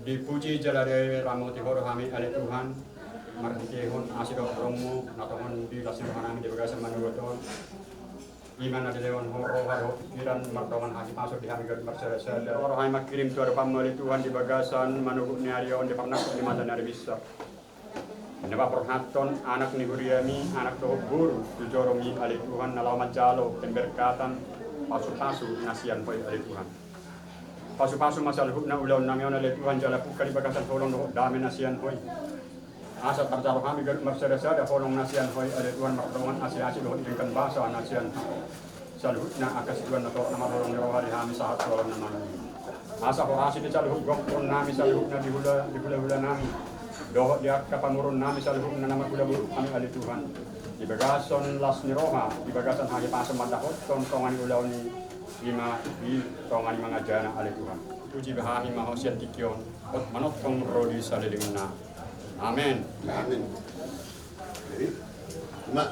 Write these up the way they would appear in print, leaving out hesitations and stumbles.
Dipuji jalare ramoti horo kami ale Tuhan, martikehon asido romo, natohon di kasih kami di bagasa manugoton. Iman ada lewan horo haro pikiran martawan hati masuk di harga bersada. Horo hai makirim tuar pamali Tuhan di bagasan manugut ni arion di pernak di mata nari bisa. Neba perhaton anak ni huriami anak toh guru tujoromi ale Tuhan nalamat jalo pemberkatan pasu-pasu nasian poi ale Tuhan. Pasu-pasu masal hubna ulau namion ale Tuhan jala puka di bagasan holong doh dame nasian poi. Asa tarjaro kami garut marsada holong nasian hoi ada Tuhan martawan asi-asi doh ikan bahasa nasian saluhutna akas Tuhan nato nama holong doh hari kami sahat holong nama asa horasi di saluhut gokon nami saluhutna di hula nami doh dia kapamurun nami saluhutna nama hula kami ada Tuhan di bagasan las niroha di bagasan hagi pasang mandahot tongani ulau ni lima di tongani mangajana ada Tuhan puji bahami mahosian tikion manot tong rodi salilingna. Amin. Amin. Jadi, Mak.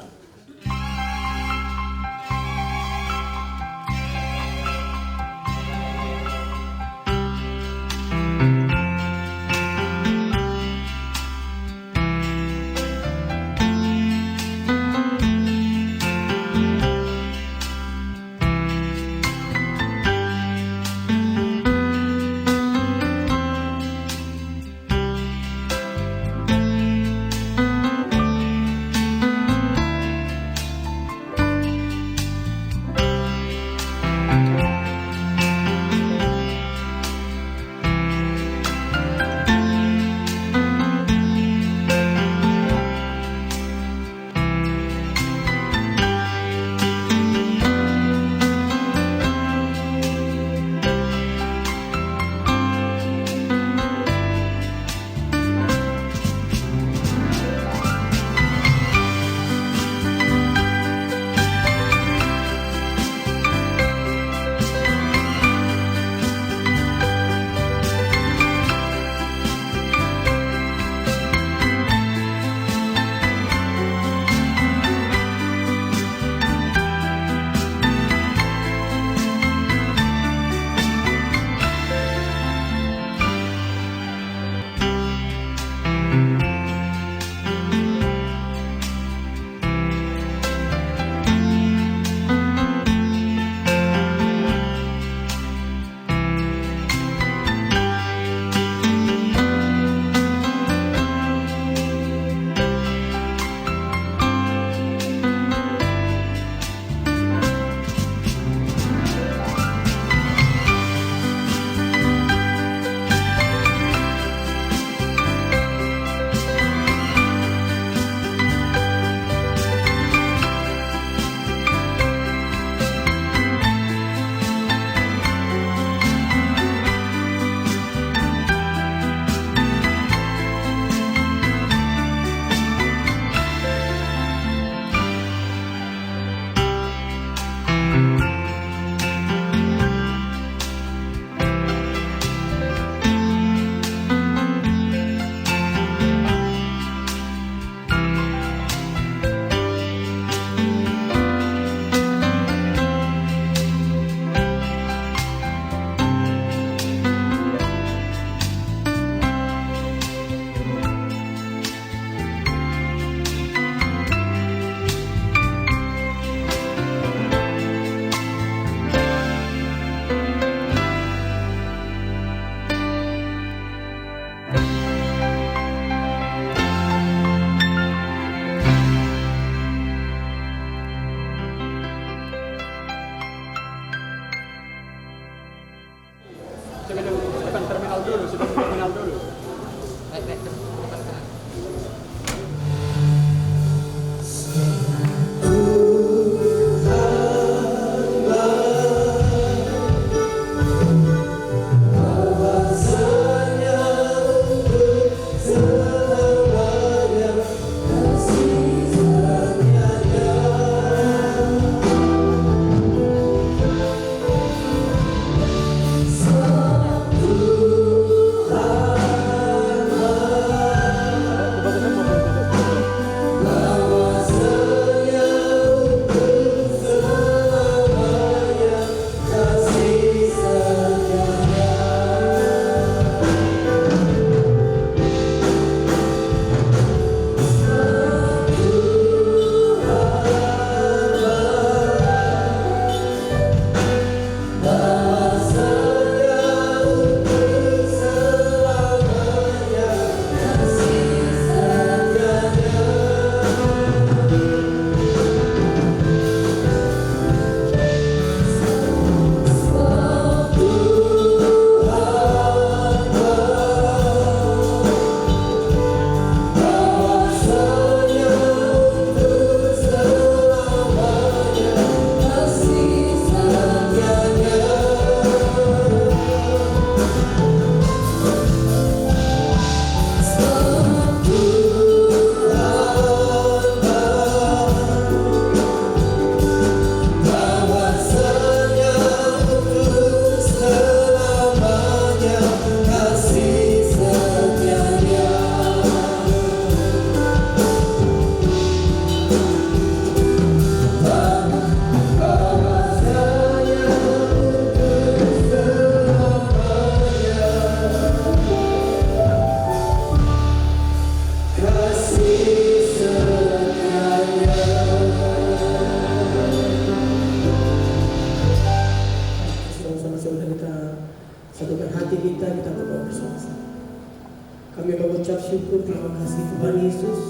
syukur, terima kasih Tuhan Yesus.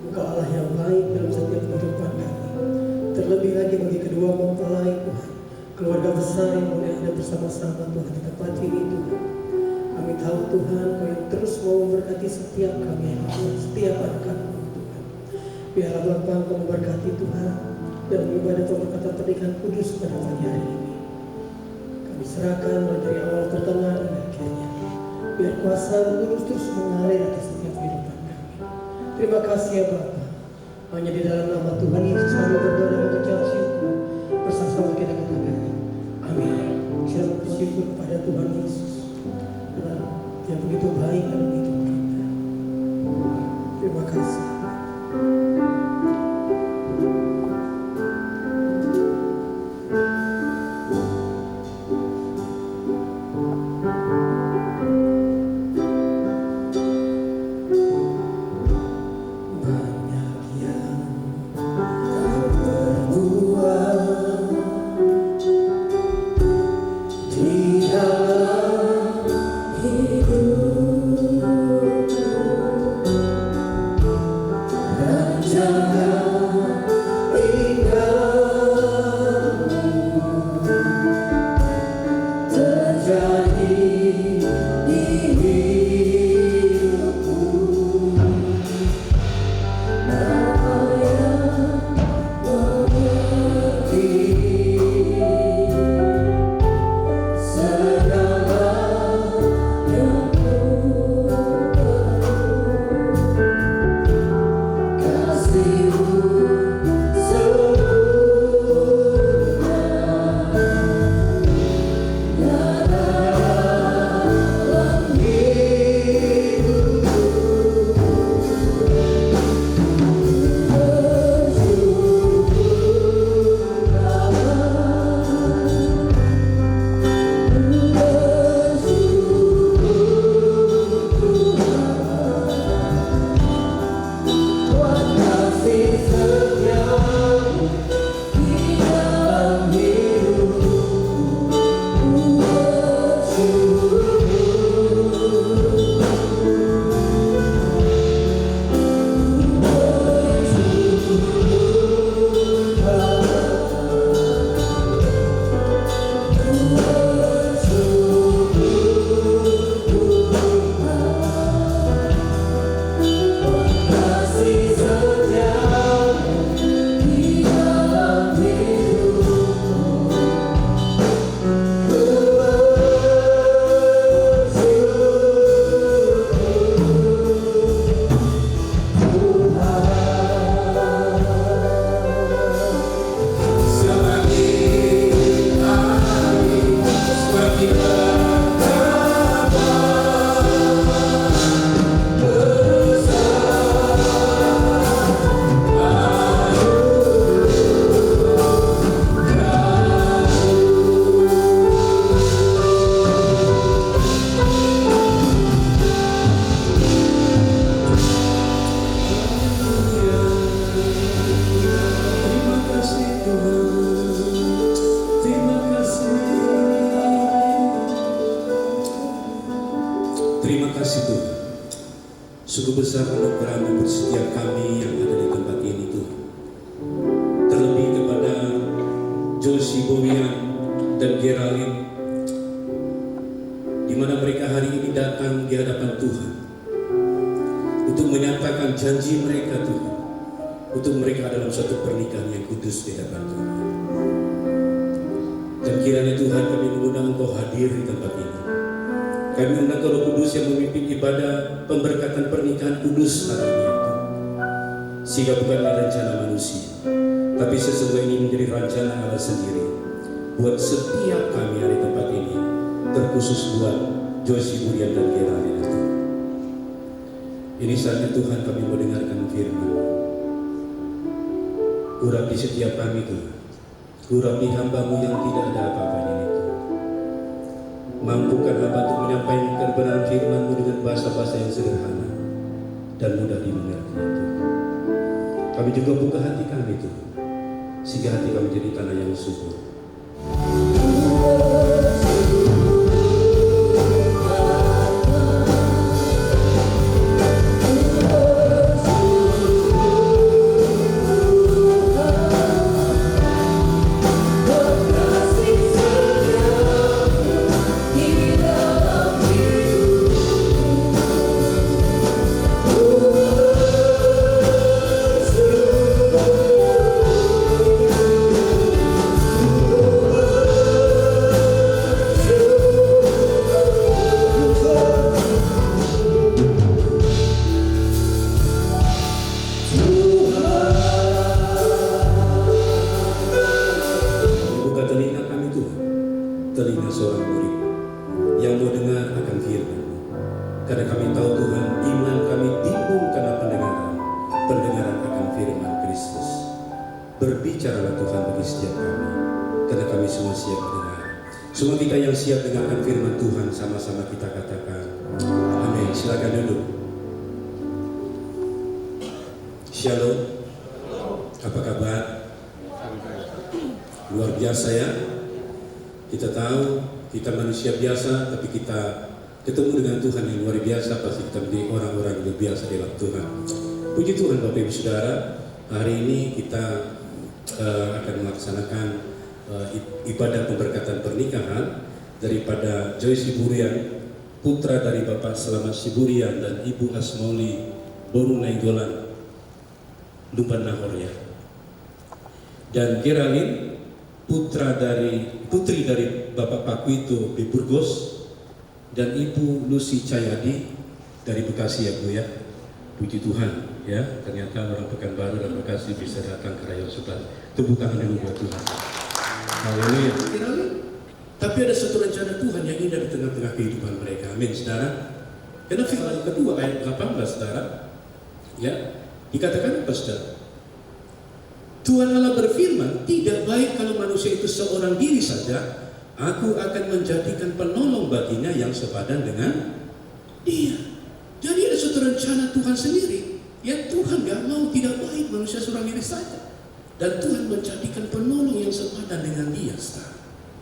Engkau Allah yang baik dalam setiap kehidupan kami. Terlebih lagi bagi kedua mempelai Tuhan, keluarga besar yang boleh ada bersama-sama Tuhan di tempat ini Tuhan. Kami tahu Tuhan Kau yang terus mau memberkati setiap kami, setiap anak-anak Tuhan. Biarlah Bapa Engkau memberkati Tuhan dan ibadah pemberkatan pernikahan kudus pada pagi hari ini. Kami serahkan dari awal pertengahan dan akhirnya. Biar kuasa Kudus terus mengalir atas setiap kehidupan kami. Terima kasih ya Bapa. Hanya di dalam nama Tuhan Yesus kami berdoa dan mengucap syukur. Bersama-sama kita katakan amin. Kita bersyukur kepada Tuhan Yesus yang begitu baik dalam hidup kita. Terima kasih. Terima kasih Tuhan. Sungguh besar anugerah-Mu buat setiap kami yang ada di tempat ini Tuhan. Terlebih kepada Josie Bowian dan Geraldine, di mana mereka hari ini datang di hadapan Tuhan untuk menyatakan janji mereka Tuhan, untuk mereka dalam suatu pernikahan yang kudus di hadapan Tuhan. Dan kiranya Tuhan kami mengundang Engkau hadir di tempat ini. Kami undang Roh Kudus yang memimpin ibadah pemberkatan pernikahan kudus hari ini itu. Sehingga bukanlah rencana manusia, tapi sesungguhnya ini menjadi rencana Allah sendiri buat setiap kami di tempat ini, terkhusus buat Josie Bowian dan Geraldine itu. Ini saatnya Tuhan kami mendengarkan firman. Urapi setiap kami Tuhan, urapi hamba-Mu yang tidak ada apa-apanya itu. Mampukan hamba untuk menyampaikan kebenaran firman-Mu dengan bahasa-bahasa yang sederhana dan mudah dimengerti itu. Kami juga buka hati kami Tuhan, sehingga hati kami jadi tanah yang subur. kami semua siap mendengar. Semua kita yang siap dengarkan firman Tuhan, sama-sama kita katakan amin. Silakan duduk. Shalom. Apa kabar? Luar biasa ya. Kita tahu kita manusia biasa, tapi kita ketemu dengan Tuhan yang luar biasa, pasti kita menjadi orang-orang yang luar biasa dalam Tuhan. Puji Tuhan Bapak Ibu Saudara, hari ini kita akan melaksanakan ibadah pemberkatan pernikahan daripada Joy Siburian, putra dari Bapak Selamat Siburian dan Ibu Asmoli Boru Nainggolan Lumban Nahor ya. Dan Geraldine, putri dari Bapak Pakuito di Burgos, dan Ibu Lucy Cahyadi dari Bekasi ya Bu ya. Puji Tuhan ya, ternyata orang Pekanbaru dan Bekasi bisa datang ke Rayon 11. Tepuk tangan dulu buat Tuhan. Haleluya. Tapi ada satu rencana Tuhan yang indah di tengah-tengah kehidupan mereka. Amin saudara. Karena firman kedua ayat 18 saudara ya, dikatakan apa saudara? Tuhan Allah berfirman, tidak baik kalau manusia itu seorang diri saja. Aku akan menjadikan penolong baginya yang sepadan dengan dia. Jadi ada suatu rencana Tuhan sendiri. Ya Tuhan gak mau, tidak baik manusia seorang diri saja. Dan Tuhan menjadikan penolong yang sepadan dengan dia.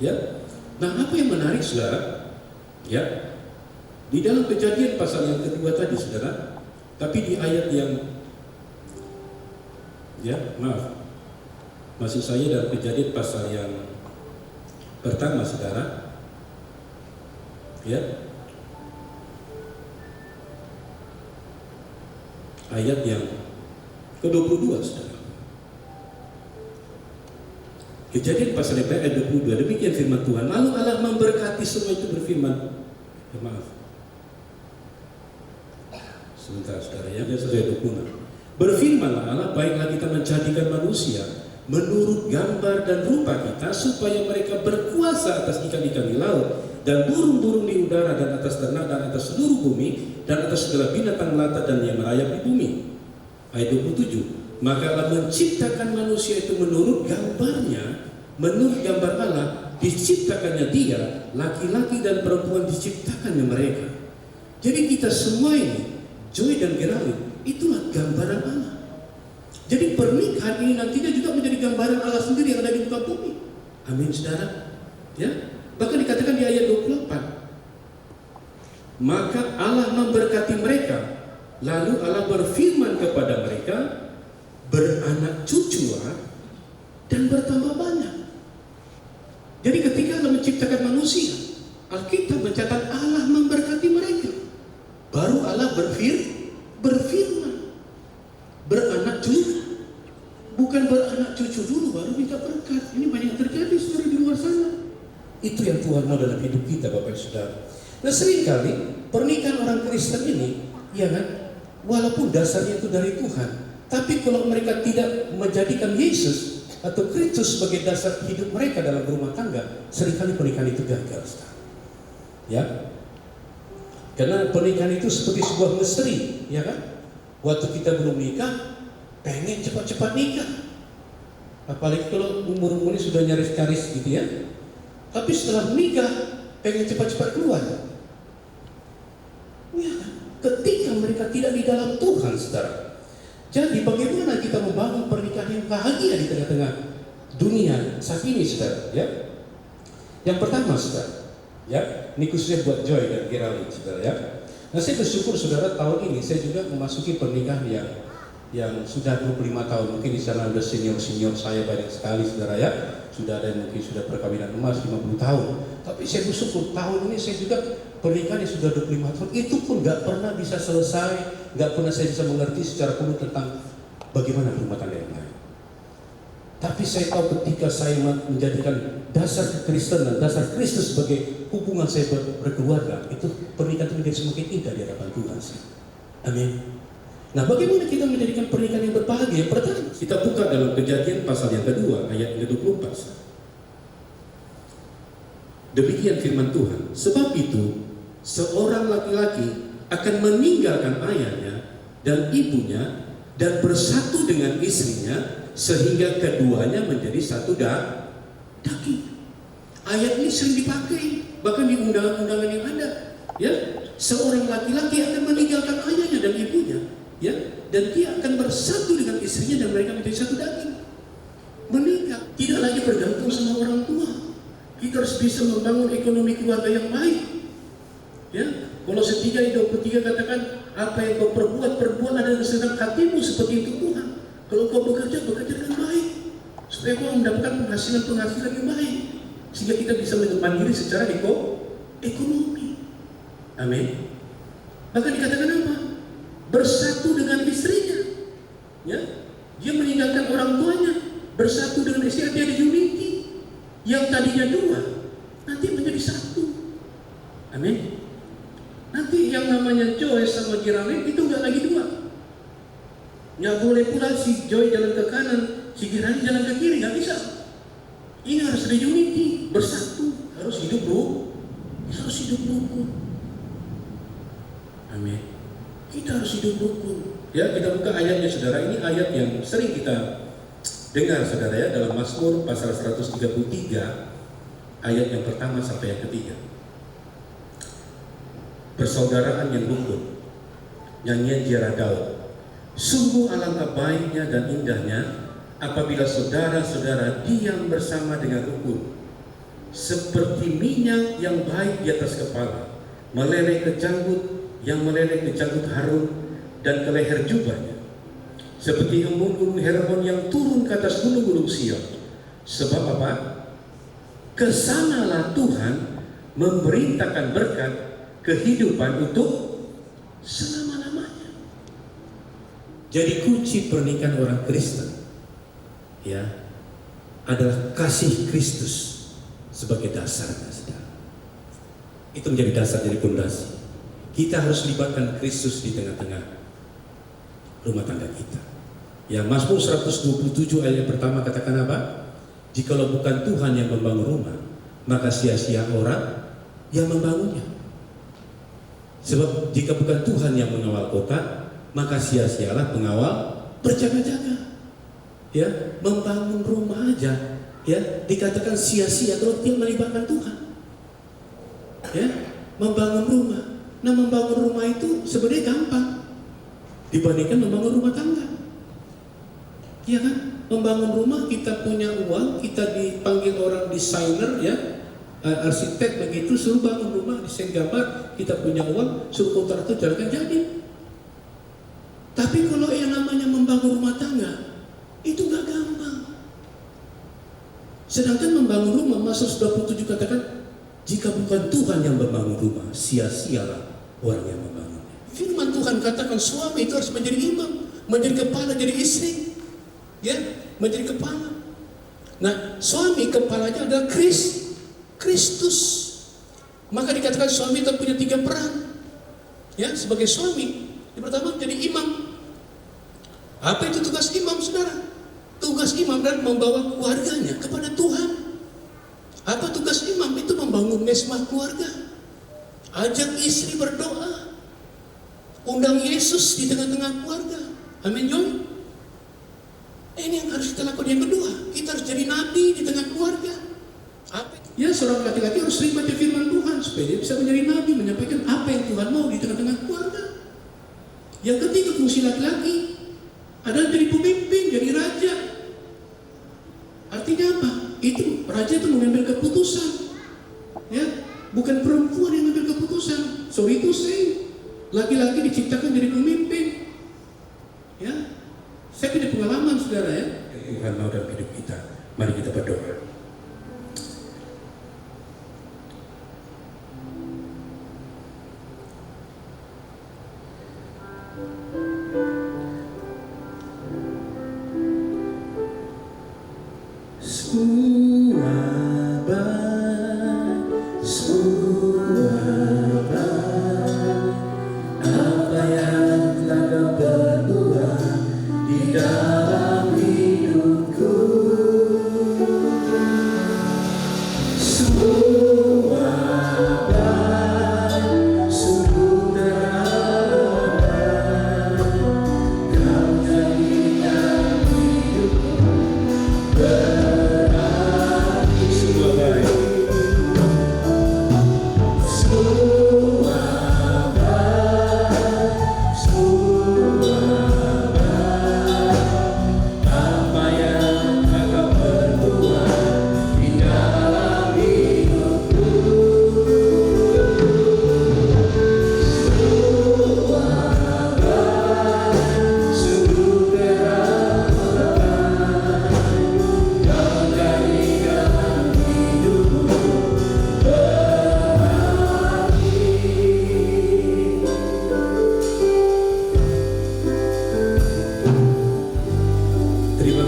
Ya. Nah apa yang menarik saudara? Ya. Di dalam Kejadian pasal yang kedua tadi saudara. Tapi di ayat yang maksud saya dalam Kejadian pasal yang pertama saudara ya, ayat yang ke-22 saudara. Kejadian pasal yang ayat 22, demikian firman Tuhan. Lalu Allah memberkati semua itu berfirman, sebentar saudara ya, sesuai dokumen. Berfirmanlah Allah, baiklah kita menjadikan manusia menurut gambar dan rupa kita, supaya mereka berkuasa atas ikan-ikan di laut dan burung-burung di udara dan atas ternak dan atas seluruh bumi dan atas segala binatang melata dan yang merayap di bumi. Ayat 27. Maka Allah menciptakan manusia itu menurut gambarnya, menurut gambar Allah diciptakannya dia, laki-laki dan perempuan diciptakannya mereka. Jadi kita semua ini, Joy dan Geraldine, itulah gambaran Allah. Jadi pernikahan ini nantinya juga menjadi gambaran Allah sendiri yang ada di muka bumi. Amin saudara. Ya. Bahkan dikatakan di ayat 24. Maka Allah memberkati mereka. Lalu Allah berfirman kepada mereka, beranak cuculah dan bertambah banyak. Jadi ketika Allah menciptakan manusia, Alkitab mencatat Allah memberkati mereka. Baru Allah berfirman, beranak cucu. Bukan beranak cucu dulu baru minta berkat. Ini banyak terjadi saudara di luar sana. Itu yang Tuhan mau dalam hidup kita Bapak Saudara. Nah seringkali pernikahan orang Kristen ini, ya kan, walaupun dasarnya itu dari Tuhan, tapi kalau mereka tidak menjadikan Yesus atau Kristus sebagai dasar hidup mereka dalam rumah tangga, seringkali pernikahan itu gagal saudara. Ya, karena pernikahan itu seperti sebuah misteri, ya kan? Waktu kita belum nikah, pengen cepat-cepat nikah, apalagi kalau umur-umurnya sudah nyaris-nyaris gitu ya. Tapi setelah menikah pengen cepat-cepat keluar. Ya, ketika mereka tidak di dalam Tuhan, saudara. Jadi bagaimana kita membangun pernikahan yang bahagia di tengah-tengah dunia saat ini, saudara? Ya. Yang pertama, saudara, ya, ini khususnya buat Joy dan Geraldine, saudara ya. Nah saya bersyukur saudara tahun ini saya juga memasuki pernikahan yang sudah 25 tahun. Mungkin di sana ada senior-senior saya banyak sekali saudara ya. Sudah ada yang mungkin sudah perkawinan emas 50 tahun. Tapi saya bersyukur tahun ini saya juga pernikahan yang sudah 25 tahun. Itu pun gak pernah bisa selesai, gak pernah saya bisa mengerti secara penuh tentang bagaimana rumah tangga yang lain. Tapi saya tahu ketika saya menjadikan dasar kekristenan, dasar Kristus sebagai hubungan saya berkeluarga, itu pernikahan itu menjadi semakin indah di hadapan Tuhan. Amin. Nah, bagaimana kita menjadikan pernikahan yang berbahagia? Pertama, kita buka dalam Kejadian pasal yang kedua, ayat yang ke-24. Demikian firman Tuhan. Sebab itu, seorang laki-laki akan meninggalkan ayahnya dan ibunya dan bersatu dengan istrinya, sehingga keduanya menjadi satu daging. Ayat ini sering dipakai, bahkan di undangan-undangan yang ada. Ya, seorang laki-laki akan meninggalkan ayahnya dan ibunya, ya, dan dia akan bersatu dengan istrinya dan mereka menjadi satu daging. Menikah tidak lagi bergantung sama orang tua. Kita harus bisa membangun ekonomi keluarga yang baik. Ya, Kolose 3:23 katakan, apa yang kau perbuat adalah sedang hatimu seperti itu Tuhan. Kalau kau bekerja dengan baik, supaya kau mendapatkan penghasilan yang baik, sehingga kita bisa mandiri secara ekonomi. Amin. Bahkan dikatakan apa? Bersatu dengan istrinya. Ya, dia meninggalkan orang tuanya, bersatu dengan istrinya, dia ada unity. Yang tadinya dua, nanti menjadi satu. Amin. Nanti yang namanya Joy sama Girame itu nggak lagi dua. Nggak boleh pula si Joy jalan ke kanan, si Girame jalan ke kiri, nggak bisa. Ini harus ada unity, bersatu, harus hidup rukun. Amin. Kita harus hidup rukun. Ya, kita buka ayatnya saudara. Ini ayat yang sering kita dengar saudara ya, dalam Mazmur pasal 133 ayat yang pertama sampai yang ketiga. Persaudaraan yang rukun, nyanyian ziarah Daud. Sungguh alangkah baiknya dan indahnya apabila saudara-saudara diam bersama dengan rukun, seperti minyak yang baik di atas kepala, meleleh ke janggut Harun dan ke leher jubahnya, seperti embun-embun Hermon yang turun ke atas gunung-gunung Sion. Sebab apa? Kesanalah Tuhan memerintahkan berkat kehidupan untuk selama-lamanya. Jadi kunci pernikahan orang Kristen ya adalah kasih Kristus sebagai dasarnya, saudara. Itu menjadi dasar, jadi fondasi. Kita harus libatkan Kristus di tengah-tengah rumah tangga kita. Ya, Mazmur 127 ayat pertama katakan apa? Jikalau bukan Tuhan yang membangun rumah, maka sia-sia orang yang membangunnya. Sebab jika bukan Tuhan yang mengawal kota, maka sia-sialah pengawal berjaga-jaga. Ya, membangun rumah aja, ya, dikatakan sia-sia kalau tidak melibatkan Tuhan. Ya, membangun rumah. Nah, membangun rumah itu sebenarnya gampang dibandingkan membangun rumah tangga. Iya kan? Membangun rumah kita punya uang, kita dipanggil orang desainer, ya, arsitek begitu, suruh bangun rumah, desain gambar, kita punya uang, suruh kontraktor jalankan jadi. Tapi kalau yang namanya membangun rumah tangga itu gak gampang. Sedangkan membangun rumah, Mazmur 27 katakan, jika bukan Tuhan yang membangun rumah, sia-sialah orang yang membangunnya. Firman Tuhan katakan suami itu harus menjadi imam, menjadi kepala, jadi istri, ya, menjadi kepala. Nah, suami kepalanya adalah Kristus. Maka dikatakan suami itu punya 3 peran. Ya, sebagai suami, yang pertama menjadi imam. Apa itu tugas imam, saudara? Tugas imam dan membawa keluarganya kepada Tuhan. Apa tugas imam? Itu membangun mesbah keluarga. Ajak istri berdoa. Undang Yesus di tengah-tengah keluarga. Amin, John. Ini yang harus kita lakukan. Yang kedua, kita harus jadi nabi di tengah keluarga. Apa? Ya, seorang laki-laki harus sering baca firman Tuhan supaya dia bisa menjadi nabi, menyampaikan apa yang Tuhan mau di tengah-tengah keluarga. Yang ketiga, fungsi laki-laki adalah jadi pemimpin, jadi raja. Artinya apa? Itu raja itu mengambil keputusan, ya, bukan perempuan yang mengambil keputusan. Sorry to say, laki-laki diciptakan jadi pemimpin, ya. Saya punya pengalaman, saudara, ya. Tuhan mau dalam hidup kita. Mari kita berdoa. Berada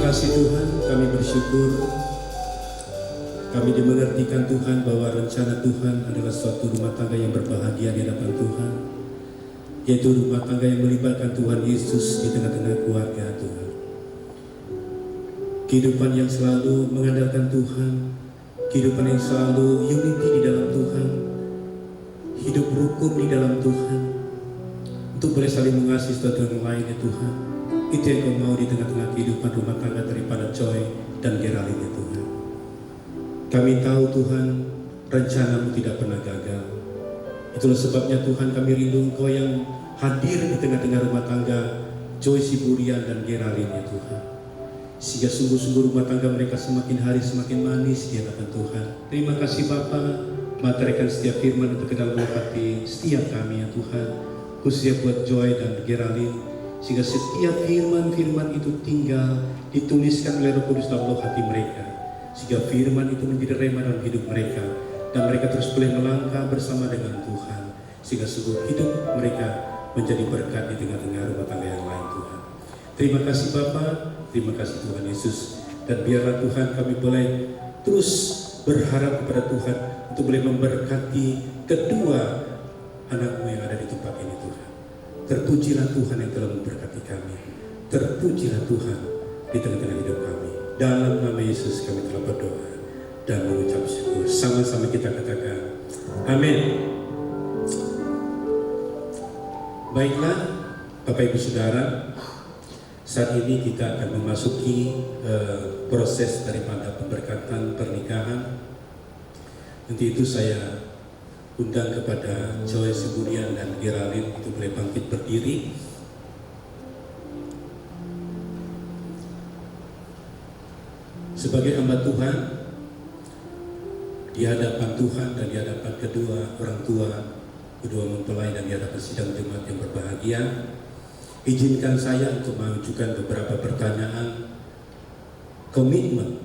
kasih Tuhan, kami bersyukur kami dimengertikan Tuhan bahwa rencana Tuhan adalah suatu rumah tangga yang berbahagia di hadapan Tuhan, yaitu rumah tangga yang melibatkan Tuhan Yesus di tengah-tengah keluarga Tuhan. Kehidupan yang selalu mengandalkan Tuhan, kehidupan yang selalu unity di dalam Tuhan, hidup rukun di dalam Tuhan, untuk boleh saling mengasihi satu dengan lain ya Tuhan. Itu yang Kau mau di tengah-tengah kehidupan rumah tangga daripada Joy dan Geraldine ya Tuhan. Kami tahu Tuhan, rencana-Mu tidak pernah gagal. Itulah sebabnya Tuhan kami rindu Engkau yang hadir di tengah-tengah rumah tangga Joy Siburian dan Geraldine ya Tuhan. Sehingga sungguh-sungguh rumah tangga mereka semakin hari semakin manis di hadapan Tuhan. Terima kasih Bapa, materikan setiap firman untuk ke dalam hati setiap kami ya Tuhan, khususnya buat Joy dan Geraldine, sehingga setiap firman-firman itu tinggal dituliskan oleh Roh Kudus dalam hati mereka, sehingga firman itu menjadi rema dalam hidup mereka, dan mereka terus boleh melangkah bersama dengan Tuhan, sehingga sungguh hidup mereka menjadi berkat di tengah-tengah rumah tangga yang lain Tuhan. Terima kasih Bapa, terima kasih Tuhan Yesus, dan biarlah Tuhan kami boleh terus berharap kepada Tuhan untuk boleh memberkati kedua anak-Mu yang ada di tempat ini Tuhan. Terpujilah Tuhan yang telah memberkati kami, terpujilah Tuhan di tengah-tengah hidup kami. Dalam nama Yesus kami telah berdoa dan mengucap syukur. Sama-sama kita katakan amin. Baiklah Bapak Ibu Saudara, saat ini kita akan memasuki proses daripada pemberkatan pernikahan. Nanti itu saya undang kepada Joy Siburian dan Geraldine itu boleh bangkit berdiri. Sebagai hamba Tuhan di hadapan Tuhan dan di hadapan kedua orang tua, kedua mempelai, dan di hadapan sidang jemaat yang berbahagia, izinkan saya untuk mengajukan beberapa pertanyaan komitmen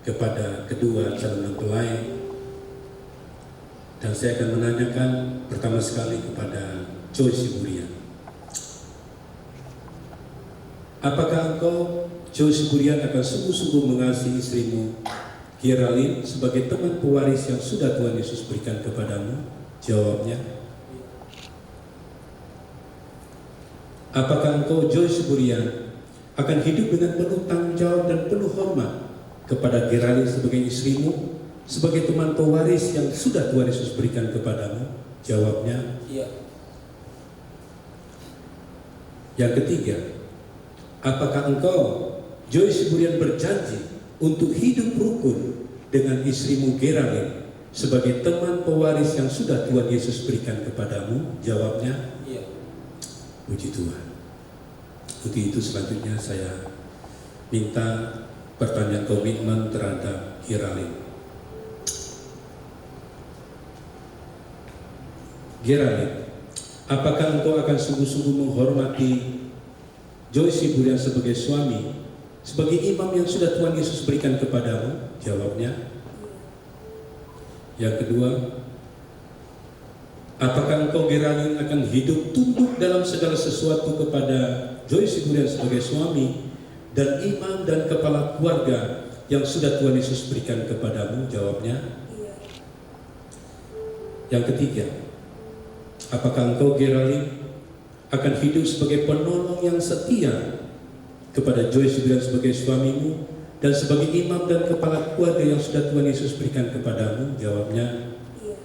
kepada kedua calon mempelai. Dan saya akan menanyakan pertama sekali kepada Joy Siburian. Apakah engkau, Joy Siburian, akan sungguh-sungguh mengasihi istrimu Geraldine sebagai teman pewaris yang sudah Tuhan Yesus berikan kepadamu? Jawabnya. Apakah engkau, Joy Siburian, akan hidup dengan penuh tanggung jawab dan penuh hormat kepada Geraldine sebagai istrimu, sebagai teman pewaris yang sudah Tuhan Yesus berikan kepadamu? Jawabnya. Iya. Yang ketiga, apakah engkau, Joy Siburian, berjanji untuk hidup rukun dengan istrimu Geraldine sebagai teman pewaris yang sudah Tuhan Yesus berikan kepadamu? Jawabnya. Iya. Puji Tuhan. Untuk itu selanjutnya saya minta pertanyaan komitmen terhadap Geraldine. Geraldine, apakah engkau akan sungguh-sungguh menghormati Joy Siburian sebagai suami, sebagai imam yang sudah Tuhan Yesus berikan kepadamu? Jawabnya. Yang kedua, apakah engkau, Geraldine, akan hidup tunduk dalam segala sesuatu kepada Joy Siburian sebagai suami dan imam dan kepala keluarga yang sudah Tuhan Yesus berikan kepadamu? Jawabnya. Yang ketiga, apakah engkau, Geraldine, akan hidup sebagai penolong yang setia kepada Joy Siburian sebagai suamimu dan sebagai imam dan kepala keluarga yang sudah Tuhan Yesus berikan kepadamu? Jawabnya. Iya.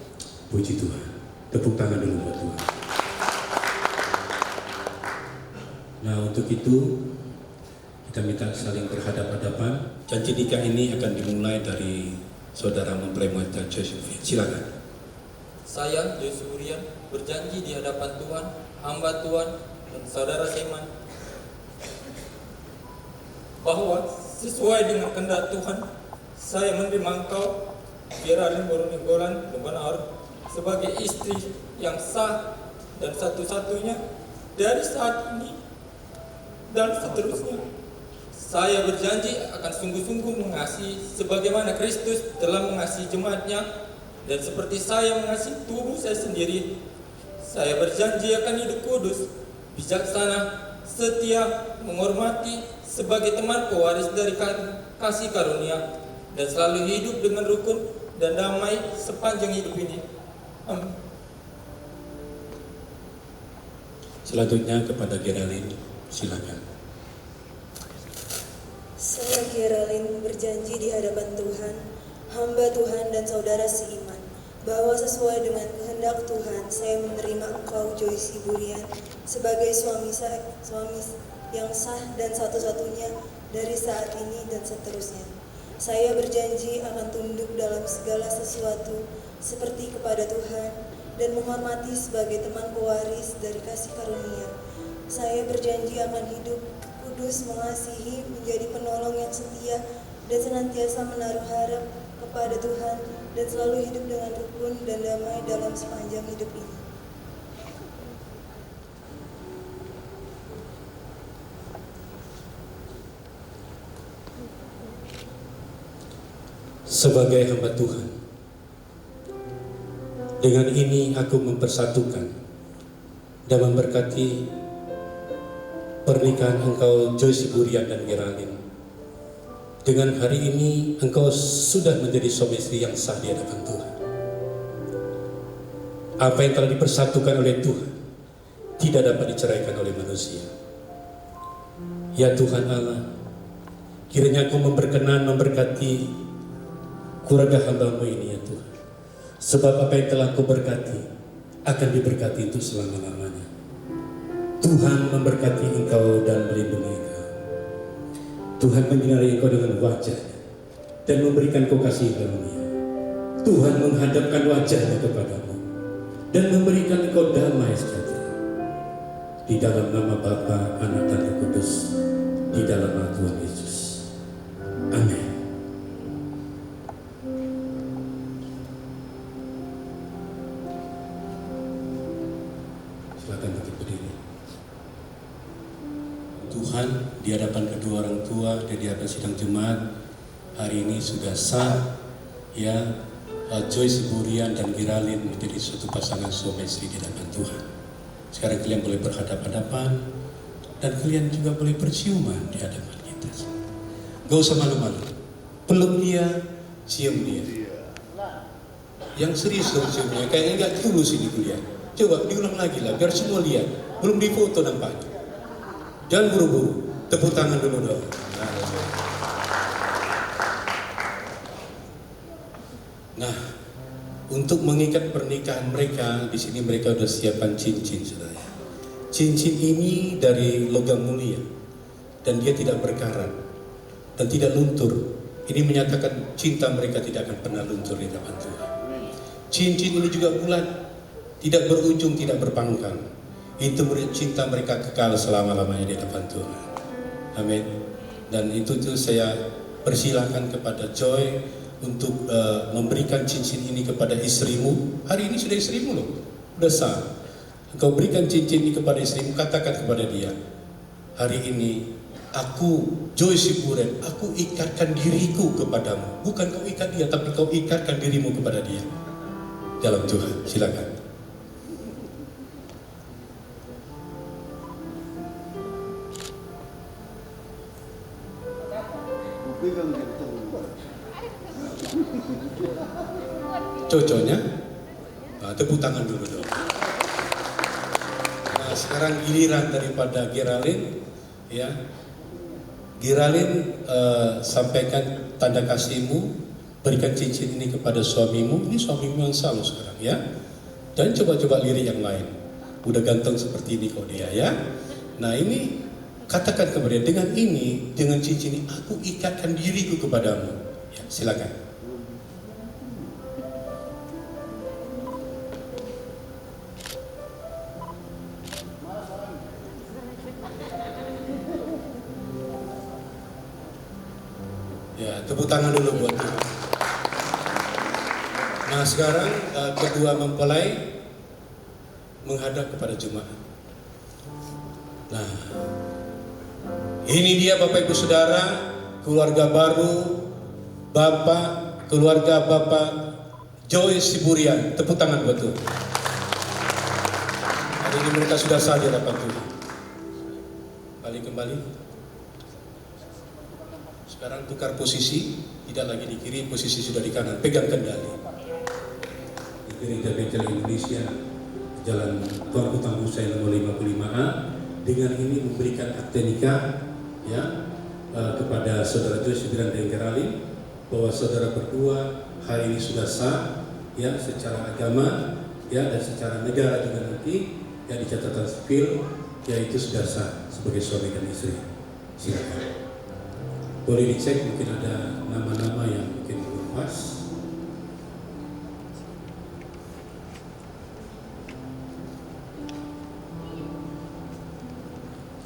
Puji Tuhan. Tepuk tangan dulu buat Tuhan. Nah, untuk itu kita minta saling berhadapan-hadapan. Janji nikah ini akan dimulai dari saudara mempelai wanita Joy Siburian. Silakan. Saya, Joy Siburian, berjanji di hadapan Tuhan, hamba Tuhan, dan saudara seiman bahwa sesuai dengan kehendak Tuhan, saya menerima engkau, Geraldine Boronigolan Benar, sebagai istri yang sah dan satu-satunya dari saat ini dan seterusnya. Saya berjanji akan sungguh-sungguh mengasihi sebagaimana Kristus telah mengasihi jemaatnya, dan seperti saya mengasihi tubuh saya sendiri. Saya berjanji akan hidup kudus, bijaksana, setia, menghormati sebagai teman pewaris dari kasih karunia, dan selalu hidup dengan rukun dan damai sepanjang hidup ini. Amin. Selanjutnya kepada Geraldine, silakan. Saya Geraldine berjanji di hadapan Tuhan, hamba Tuhan dan saudara seiman, bahwa sesuai dengan kehendak Tuhan, saya menerima engkau Joyce Siburian sebagai suami yang sah dan satu-satunya dari saat ini dan seterusnya. Saya berjanji akan tunduk dalam segala sesuatu seperti kepada Tuhan dan menghormati sebagai teman pewaris dari kasih karunia. Saya berjanji akan hidup kudus, mengasihi, menjadi penolong yang setia, dan senantiasa menaruh harap kepada Tuhan, dan selalu hidup dengan rukun dan damai dalam sepanjang hidup ini. Sebagai hamba Tuhan, dengan ini aku mempersatukan dan memberkati pernikahan engkau Joyce Siburian dan Geraldine. Dengan hari ini engkau sudah menjadi suami istri yang sah di hadapan Tuhan. Apa yang telah dipersatukan oleh Tuhan tidak dapat diceraikan oleh manusia. Ya Tuhan Allah, kiranya Engkau berkenan memberkati keluarga hamba-Mu ini ya Tuhan. Sebab apa yang telah Engkau berkati akan diberkati untuk selama-lamanya. Tuhan memberkati engkau dan melindungi engkau. Tuhan menyinari engkau dengan wajah-Nya dan memberikan kau kasih karunia. Tuhan menghadapkan wajah-Nya kepadamu dan memberikan engkau damai sejahtera. Di dalam nama Bapa, Anak dan Roh Kudus, di dalam nama Tuhan Yesus. Amin. Silakan untuk berdiri. Tuhan, di hadapan kedua orang tua dan di hadapan sidang jemaat hari ini sudah sah ya Joyce Siburian dan Geraldine menjadi suatu pasangan suami istri di hadapan Tuhan. Sekarang kalian boleh berhadapan-hadapan dan kalian juga boleh berciuman di hadapan kita. Gak usah malu-malu, peluk dia, cium dia. Yang serius dong ciumnya, kayaknya nggak tulus ini kuliah. Coba diulang lagi lah, biar semua lihat. Belum difoto nampaknya. Jangan buru-buru, tepuk tangan dulu dong. Nah, untuk mengikat pernikahan mereka, di sini mereka sudah siapkan cincin, saudara. Cincin ini dari logam mulia dan dia tidak berkarat dan tidak luntur. Ini menyatakan cinta mereka tidak akan pernah luntur di hadapan Tuhan. Cincin ini juga bulat, tidak berujung, tidak berpangkal. Itu cinta mereka kekal selama-lamanya di hadapan Tuhan. Amin. Dan itu saya persilakan kepada Joy untuk memberikan cincin ini kepada istrimu. Hari ini sudah istrimu loh, sudah sah. Engkau berikan cincin ini kepada istrimu, katakan kepada dia, hari ini aku Joyce Siburian, aku ikatkan diriku kepadamu. Bukan kau ikat dia, tapi kau ikatkan dirimu kepada dia. Dalam Tuhan, silakan. Cocoknya, tepuk tangan dulu dong. Nah, sekarang giliran daripada Geraldine, ya. Geraldine, sampaikan tanda kasihmu, berikan cincin ini kepada suamimu. Ini suamimu yang selalu sekarang, ya. Dan coba-coba lirik yang lain. Udah ganteng seperti ini kok dia, ya. Nah ini katakan kepada dia, dengan ini, dengan cincin ini, aku ikatkan diriku kepadamu. Ya, silakan. Ya, tepuk tangan dulu buat Tuhan. Nah sekarang kedua mempelai menghadap kepada jemaat. Nah, ini dia Bapak Ibu Saudara, keluarga baru keluarga Bapak Joyce Siburian. Tepuk tangan buat Tuhan. Hari ini mereka sudah sah di hadapan Tuhan. balik kembali. Sekarang tukar posisi, tidak lagi di kiri, posisi sudah di kanan, pegang kendali. Di Gereja Betel Indonesia, Jalan Tuanku Tangguh Saya nomor 55A, dengan ini memberikan akte nikah ya kepada saudara Joyce Budiran dan Geraldine, bahwa saudara berdua hari ini sudah sah ya secara agama ya dan secara negara juga nanti ya di catatan sipil yaitu sudah sah sebagai suami dan istri. Silakan. Boleh dicek mungkin ada nama-nama yang mungkin belum pas.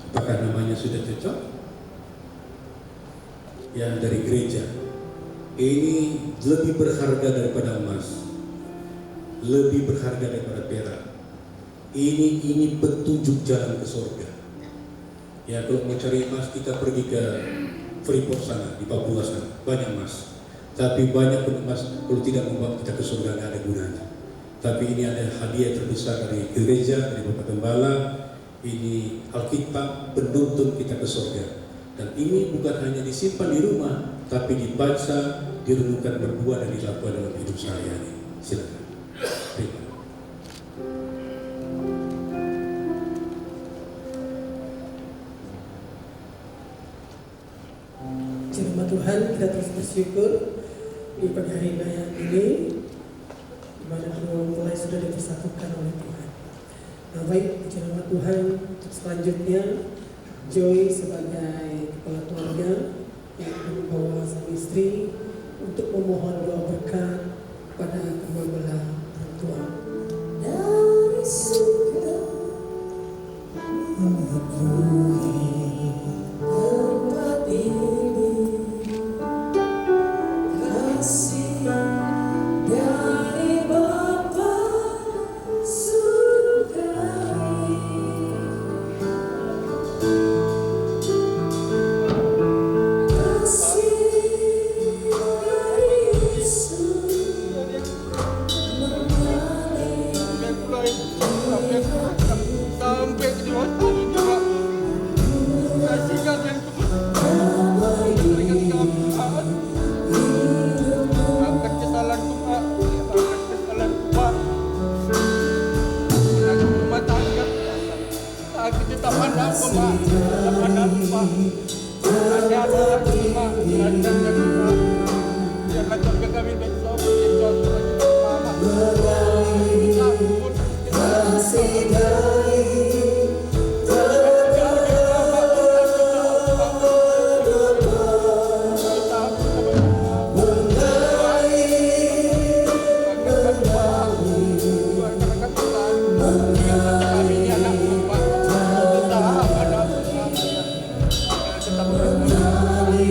Apakah namanya sudah cocok? Yang dari gereja. Ini lebih berharga daripada emas, lebih berharga daripada perak. Ini petunjuk jalan ke surga. Ya kalau mau cari emas kita pergi ke Freeport sana, di Papua sana, banyak emas. Tapi banyak pun emas kalau tidak membawa kita ke surga nggak ada gunanya. Tapi ini ada hadiah terbesar dari gereja, dari Bapak Gembala. Ini Alkitab penuntun kita ke surga. Dan ini bukan hanya disimpan di rumah, tapi dibaca, direnungkan berdua dan dilakukan dalam hidup sehari-hari. Silakan. Terima. Firman Tuhan, kita terus bersyukur di pagi hari raya ini, di mana kedua mempelai sudah dipersatukan oleh Tuhan. Nah baik, firman Tuhan untuk selanjutnya, Joy sebagai kepala keluarga yang membawa sang istri untuk memohon doa berkat pada kedua belah orang tua. Dari surga memenuhi tempat ini, kasih dari Bapa surgawi. Sampai ke dewasa ini Pak, kasihkan yang akan kesalahanku Pak, akan kesalahanku Pak. Aku rumah tangga, aku tetap ada apa Pak, tetap ada Pak. Ada aku Pak, ada Pak. Jangan keluarga kami besok, besok Mama. Kami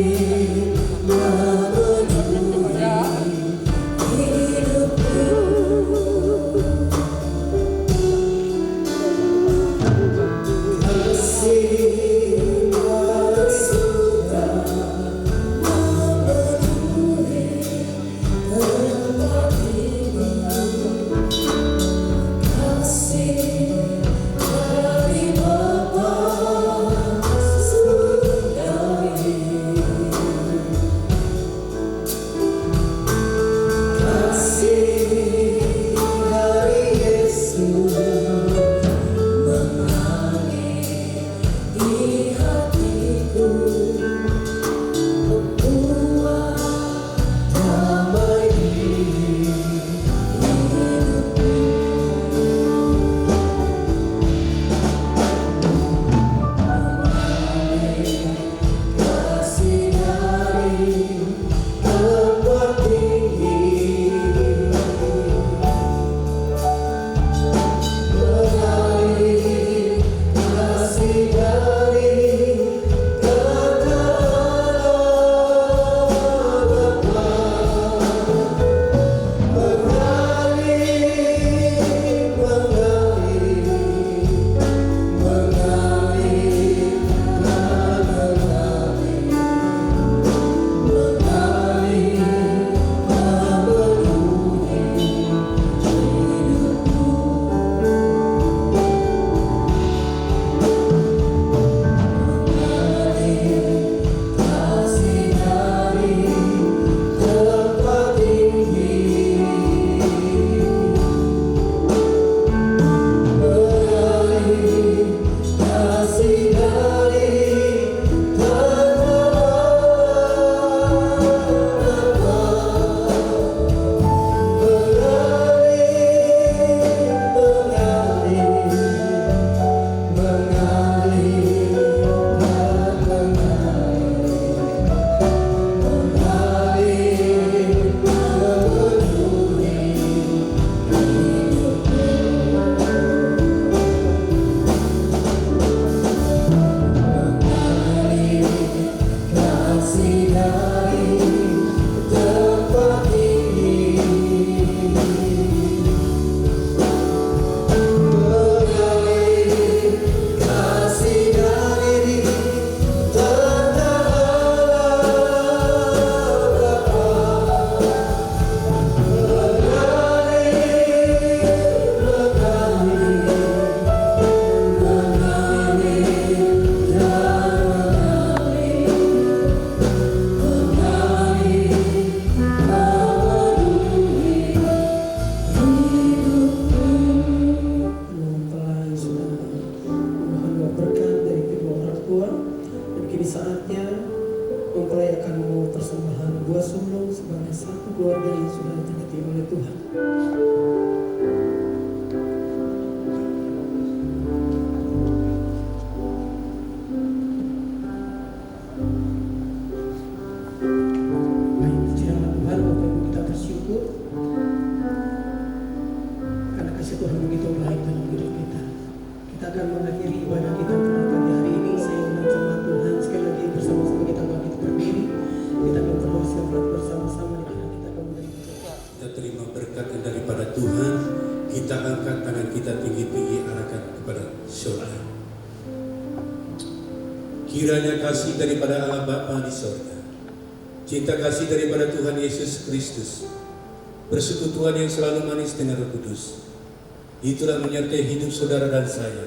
Kini saatnya memperlayakan persembahan buah sulung sebagai satu keluarga yang sudah diberkati oleh Tuhan. Baik, di dalam Tuhan, Bapak Ibu, kita bersyukur karena kasih Tuhan begitu baik dalam hidup kita. Kita akan mengakhiri ibadah kita pada pagi hari ini. Saya undang jemaat Tuhan sekali lagi bersama-sama kita bangkit berdiri. Kita akan berdoa syafaat bersama-sama di mana kita akan menjadi Kita terima berkat daripada Tuhan. Kita angkat tangan kita tinggi-tinggi arahkan kepada surga. Kiranya kasih daripada Allah Bapa di surga, cinta kasih daripada Tuhan Yesus Kristus, persekutuan yang selalu manis dengan Roh Kudus, itulah menyertai hidup saudara dan saya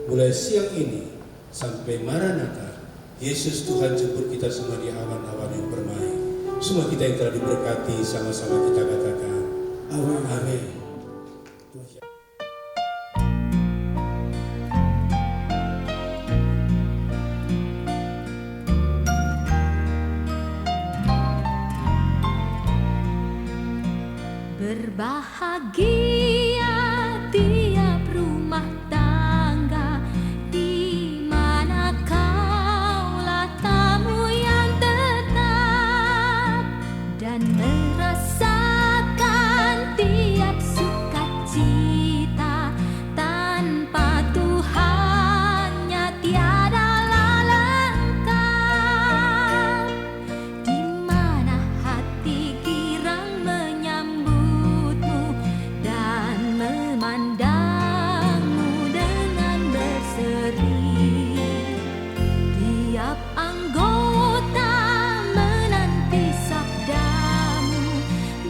mulai siang ini sampai Maranatha. Yesus Tuhan jemput kita semua di awan-awan yang permai. Semua kita yang telah diberkati, sama-sama kita katakan amin. Amin. Berbahagia tiap rumah tangga di mana kaulah tamu yang tetap dan merasakan tiap sukacita. Tanpa Tuhannya tiadalah lengkap, di mana hati girang menyambutmu dan memandangmu dengan berseri. Tiap anggota menanti sabdamu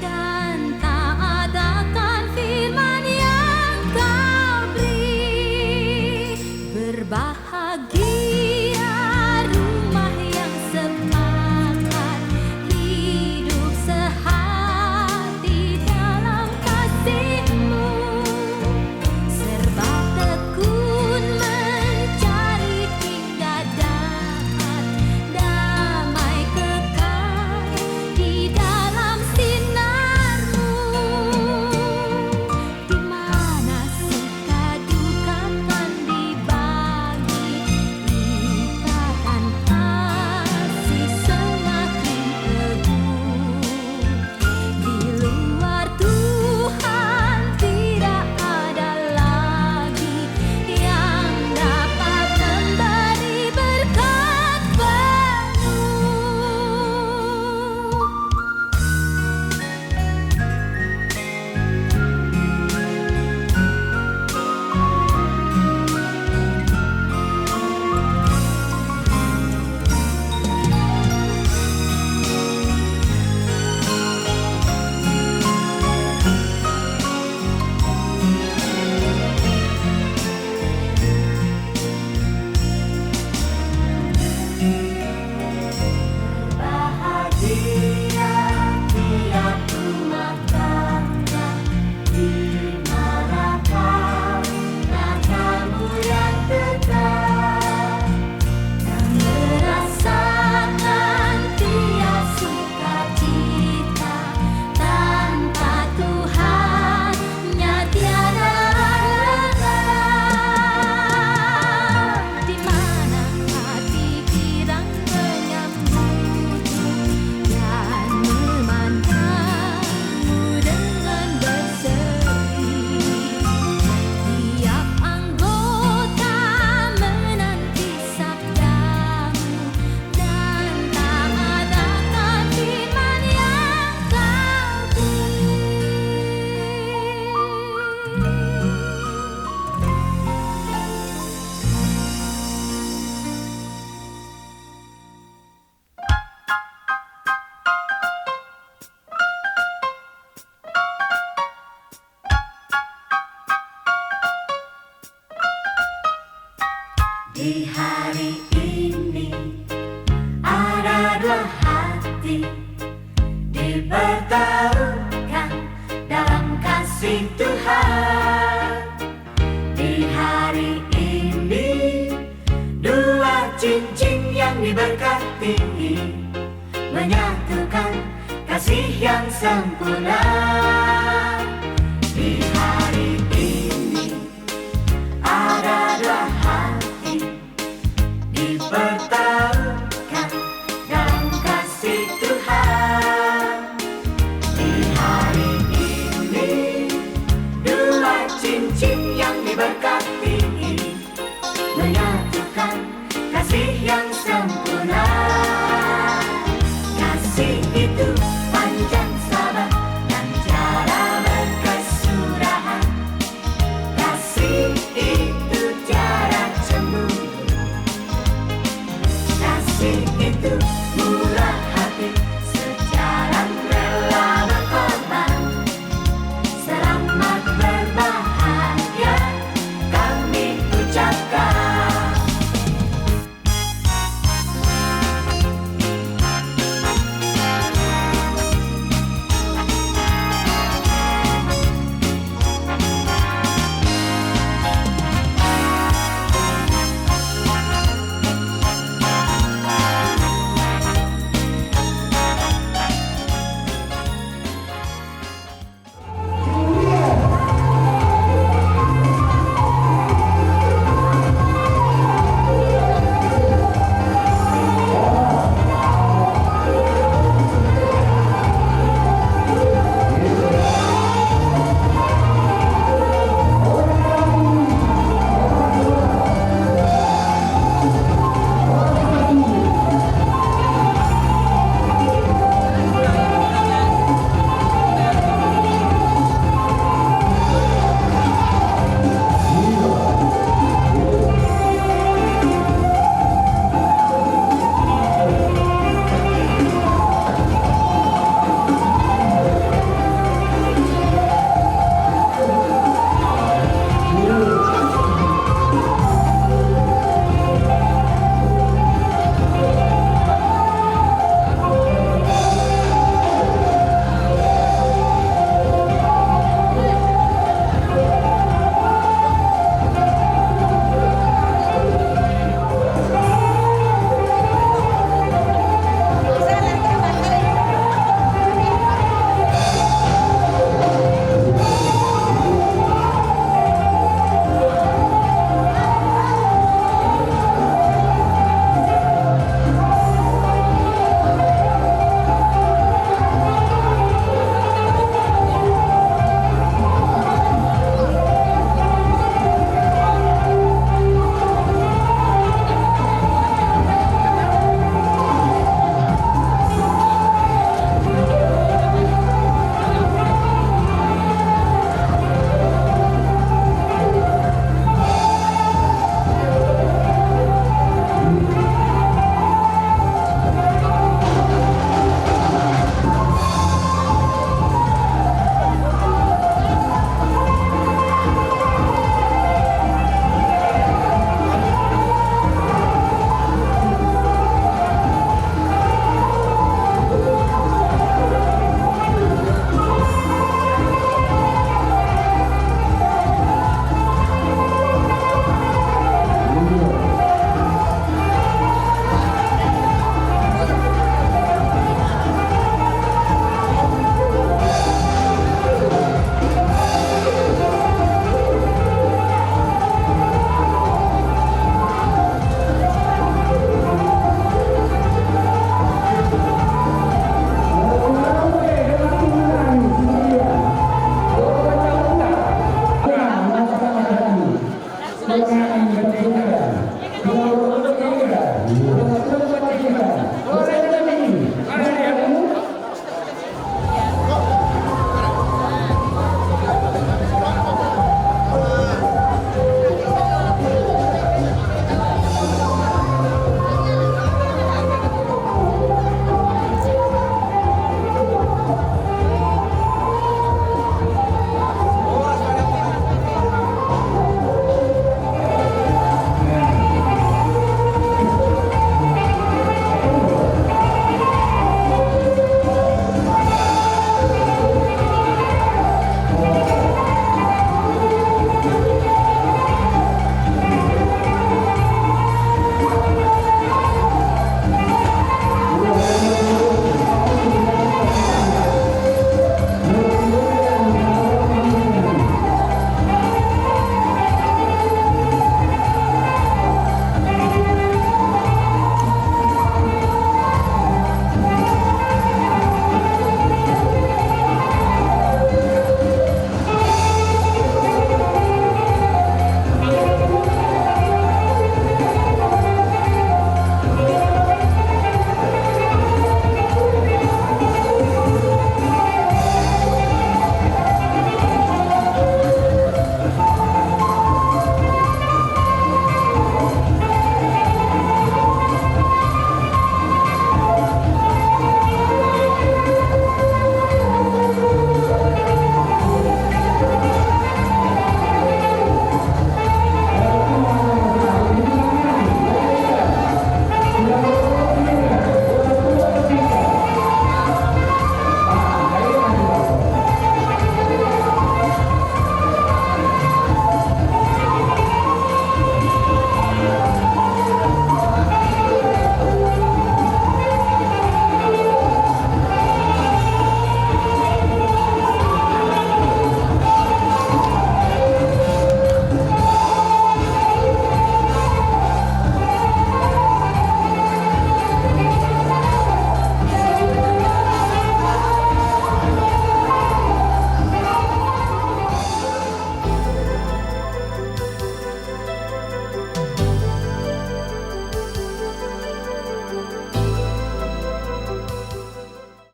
dan taat akan firman yang kau beri. Berbahagia rumah yang sepakat, hidup sehati dalam kasih-Mu, serba tekun mencari hingga dapat damai kekal di dalam sinar-Mu, di mana suka duka kan dibagi, ikatan kasih semakin teguh. Di luar Tuhan tidak ada lagi yang dapat memberi berkat penuh. Bahagia tiap rumah tangga di mana kaulah tamu yang tetap dan merasakan tiap sukacita. Tanpa Tuhannya tiada lengkap, di mana hati girang menyambutmu dan memandangmu dengan berseri. Tiap anggota menanti sabdamu dan taat akan firman yang kau beri. Di hari ini ada dua hati dipertemukan dalam kasih Tuhan. Di hari ini dua cincin yang yang diberkati, menyatukan kasih yang sempurna. Di hari ini ada dua hati dipertemukan dalam kasih Tuhan. Di hari ini dua cincin yang diberkati, menyatukan kasih yang sempurna. Kasih itu panjang sabar dan tiada berkesudahan. Kasih itu tiada cemburu. Kasih itu murah hati